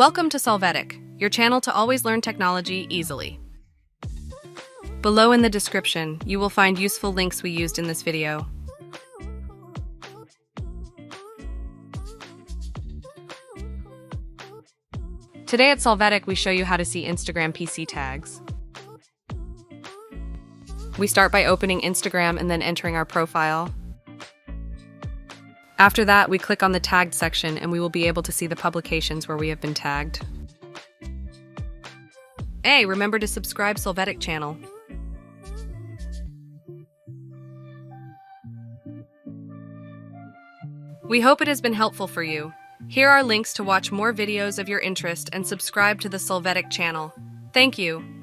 Welcome to Solvetic, your channel to always learn technology easily. Below in the description, you will find useful links we used in this video. Today at Solvetic, we show you how to see Instagram PC tags. We start by opening Instagram and then entering our profile. After that, we click on the tagged section and we will be able to see the publications where we have been tagged. Hey, remember to subscribe Solvetic channel. We hope it has been helpful for you. Here are links to watch more videos of your interest and subscribe to the Solvetic channel. Thank you.